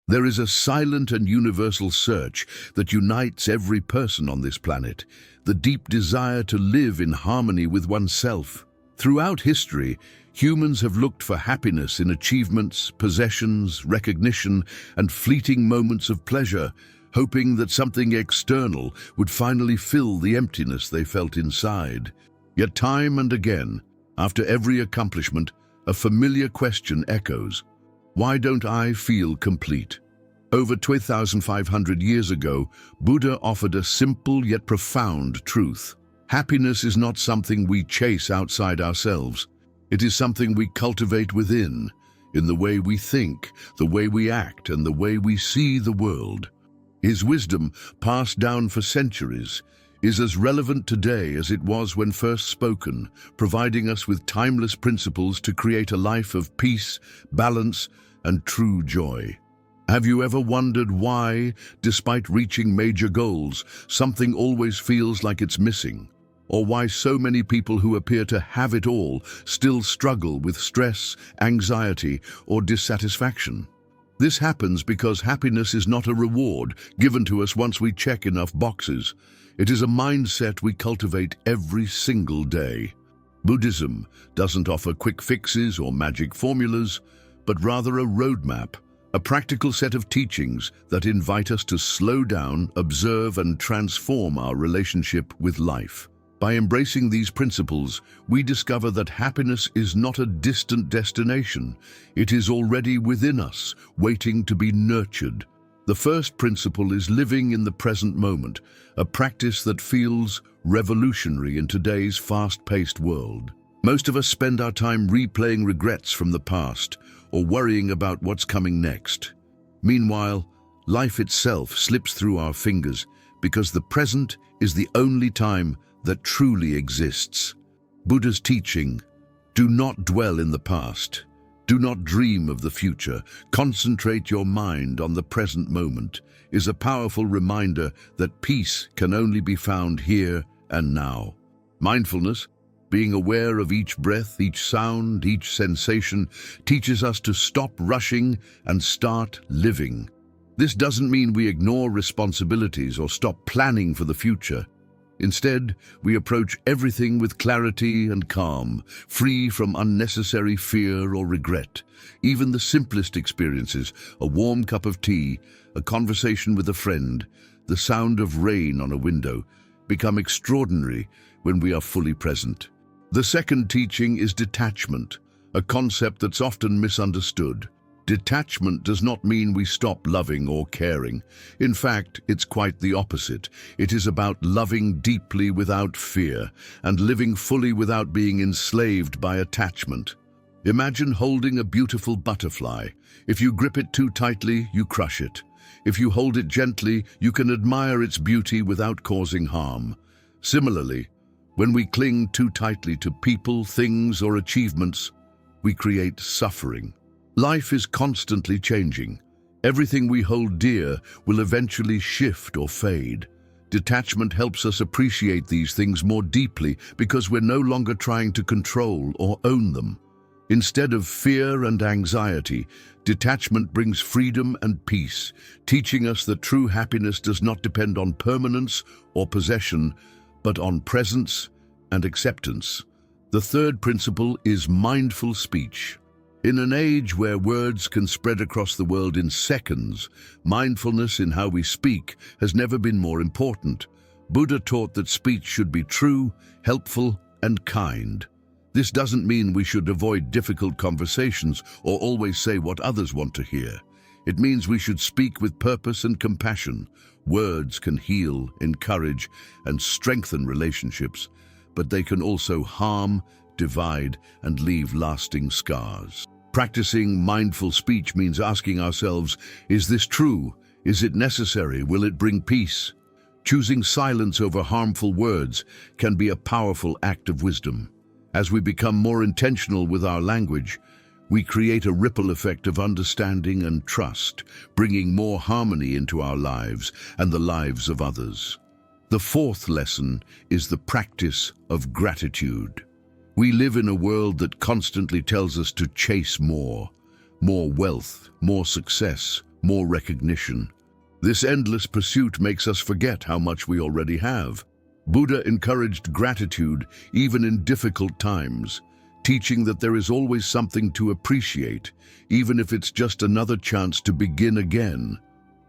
There is a silent and universal search that unites every person on this planet, the deep desire to live in harmony with oneself. Throughout history, humans have looked for happiness in achievements, possessions, recognition, and fleeting moments of pleasure, hoping that something external would finally fill the emptiness they felt inside. Yet time and again, after every accomplishment, a familiar question echoes: why don't I feel complete? Over 2,500 years ago, Buddha offered a simple yet profound truth. Happiness is not something we chase outside ourselves. It is something we cultivate within, in the way we think, the way we act, and the way we see the world. His wisdom, passed down for centuries, is as relevant today as it was when first spoken, providing us with timeless principles to create a life of peace, balance, and true joy. Have you ever wondered why, despite reaching major goals, something always feels like it's missing? Or why so many people who appear to have it all still struggle with stress, anxiety, or dissatisfaction? This happens because happiness is not a reward given to us once we check enough boxes. It is a mindset we cultivate every single day. Buddhism doesn't offer quick fixes or magic formulas, but rather a roadmap, a practical set of teachings that invite us to slow down, observe, and transform our relationship with life. By embracing these principles, we discover that happiness is not a distant destination. It is already within us, waiting to be nurtured. The first principle is living in the present moment, a practice that feels revolutionary in today's fast-paced world. Most of us spend our time replaying regrets from the past or worrying about what's coming next. Meanwhile, life itself slips through our fingers because the present is the only time that truly exists. Buddha's teaching, do not dwell in the past. Do not dream of the future. Concentrate your mind on the present moment, is a powerful reminder that peace can only be found here and now. Mindfulness, being aware of each breath, each sound, each sensation, teaches us to stop rushing and start living. This doesn't mean we ignore responsibilities or stop planning for the future. Instead, we approach everything with clarity and calm, free from unnecessary fear or regret. Even the simplest experiences, a warm cup of tea, a conversation with a friend, the sound of rain on a window, become extraordinary when we are fully present. The second teaching is detachment, a concept that's often misunderstood. Detachment does not mean we stop loving or caring. In fact, it's quite the opposite. It is about loving deeply without fear and living fully without being enslaved by attachment. Imagine holding a beautiful butterfly. If you grip it too tightly, you crush it. If you hold it gently, you can admire its beauty without causing harm. Similarly, when we cling too tightly to people, things, or achievements, we create suffering. Life is constantly changing. Everything we hold dear will eventually shift or fade. Detachment helps us appreciate these things more deeply because we're no longer trying to control or own them. Instead of fear and anxiety, detachment brings freedom and peace, teaching us that true happiness does not depend on permanence or possession, but on presence and acceptance. The third principle is mindful speech. In an age where words can spread across the world in seconds, mindfulness in how we speak has never been more important. Buddha taught that speech should be true, helpful, and kind. This doesn't mean we should avoid difficult conversations or always say what others want to hear. It means we should speak with purpose and compassion. Words can heal, encourage, and strengthen relationships, but they can also harm, divide, and leave lasting scars. Practicing mindful speech means asking ourselves, is this true? Is it necessary? Will it bring peace? Choosing silence over harmful words can be a powerful act of wisdom. As we become more intentional with our language, we create a ripple effect of understanding and trust, bringing more harmony into our lives and the lives of others. The fourth lesson is the practice of gratitude. We live in a world that constantly tells us to chase more wealth, more success, more recognition. This endless pursuit makes us forget how much we already have. Buddha encouraged gratitude even in difficult times, teaching that there is always something to appreciate, even if it's just another chance to begin again.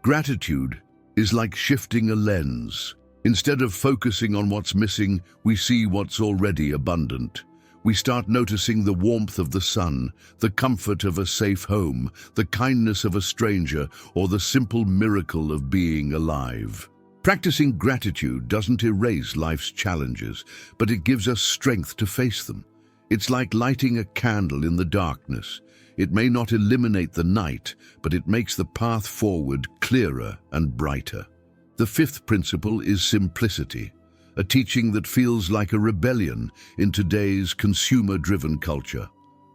Gratitude is like shifting a lens. Instead of focusing on what's missing, we see what's already abundant. We start noticing the warmth of the sun, the comfort of a safe home, the kindness of a stranger, or the simple miracle of being alive. Practicing gratitude doesn't erase life's challenges, but it gives us strength to face them. It's like lighting a candle in the darkness. It may not eliminate the night, but it makes the path forward clearer and brighter. The fifth principle is simplicity, a teaching that feels like a rebellion in today's consumer-driven culture.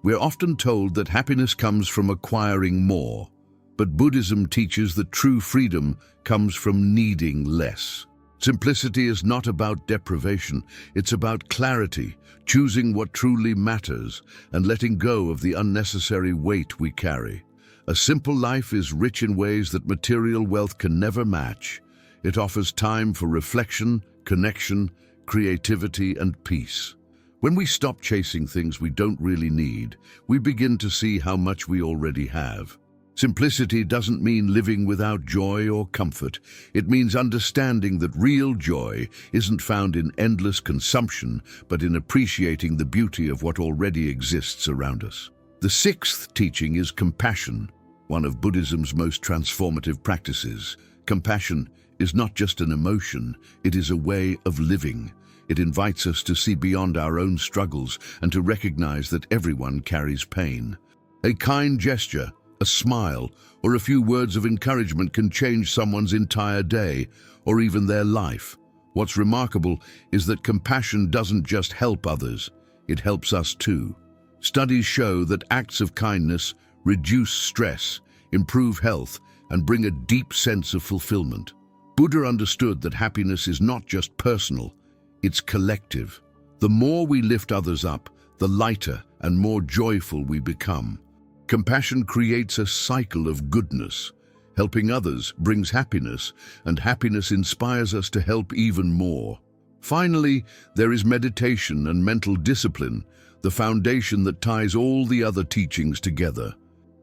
We're often told that happiness comes from acquiring more, but Buddhism teaches that true freedom comes from needing less. Simplicity is not about deprivation, it's about clarity, choosing what truly matters and letting go of the unnecessary weight we carry. A simple life is rich in ways that material wealth can never match. It offers time for reflection, connection, creativity, and peace. When we stop chasing things we don't really need, we begin to see how much we already have. Simplicity doesn't mean living without joy or comfort. It means understanding that real joy isn't found in endless consumption, but in appreciating the beauty of what already exists around us. The sixth teaching is compassion, one of Buddhism's most transformative practices. Compassion is not just an emotion, it is a way of living. It invites us to see beyond our own struggles and to recognize that everyone carries pain. A kind gesture, a smile, or a few words of encouragement can change someone's entire day, or even their life. What's remarkable is that compassion doesn't just help others, it helps us too. Studies show that acts of kindness reduce stress, improve health, and bring a deep sense of fulfillment. Buddha understood that happiness is not just personal, it's collective. The more we lift others up, the lighter and more joyful we become. Compassion creates a cycle of goodness. Helping others brings happiness, and happiness inspires us to help even more. Finally, there is meditation and mental discipline, the foundation that ties all the other teachings together.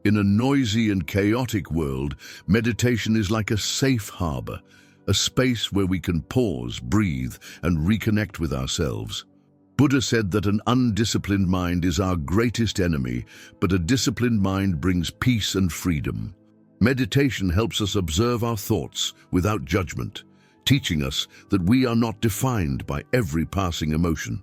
In a noisy and chaotic world, meditation is like a safe harbor, a space where we can pause, breathe, and reconnect with ourselves. Buddha said that an undisciplined mind is our greatest enemy, but a disciplined mind brings peace and freedom. Meditation helps us observe our thoughts without judgment, teaching us that we are not defined by every passing emotion.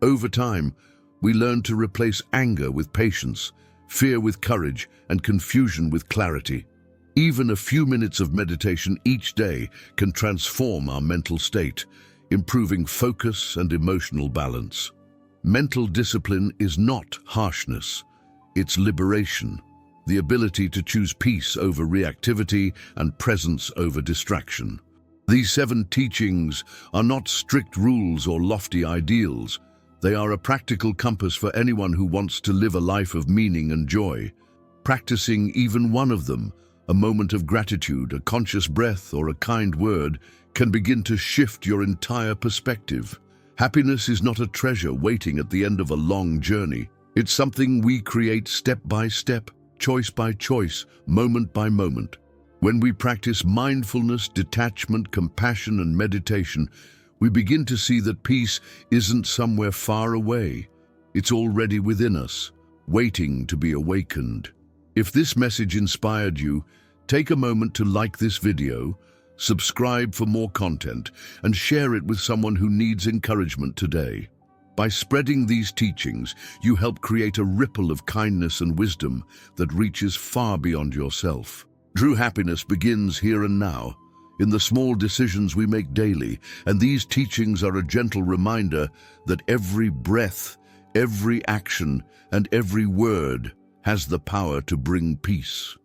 Over time, we learn to replace anger with patience, fear with courage, and confusion with clarity. Even a few minutes of meditation each day can transform our mental state, improving focus and emotional balance. Mental discipline is not harshness, it's liberation, the ability to choose peace over reactivity and presence over distraction. These 7 teachings are not strict rules or lofty ideals. They are a practical compass for anyone who wants to live a life of meaning and joy. Practicing even one of them, a moment of gratitude, a conscious breath, or a kind word, can begin to shift your entire perspective. Happiness is not a treasure waiting at the end of a long journey. It's something we create step by step, choice by choice, moment by moment. When we practice mindfulness, detachment, compassion, and meditation, we begin to see that peace isn't somewhere far away. It's already within us, waiting to be awakened. If this message inspired you, take a moment to like this video, subscribe for more content, and share it with someone who needs encouragement today. By spreading these teachings, you help create a ripple of kindness and wisdom that reaches far beyond yourself. True happiness begins here and now, in the small decisions we make daily, and these teachings are a gentle reminder that every breath, every action, and every word has the power to bring peace.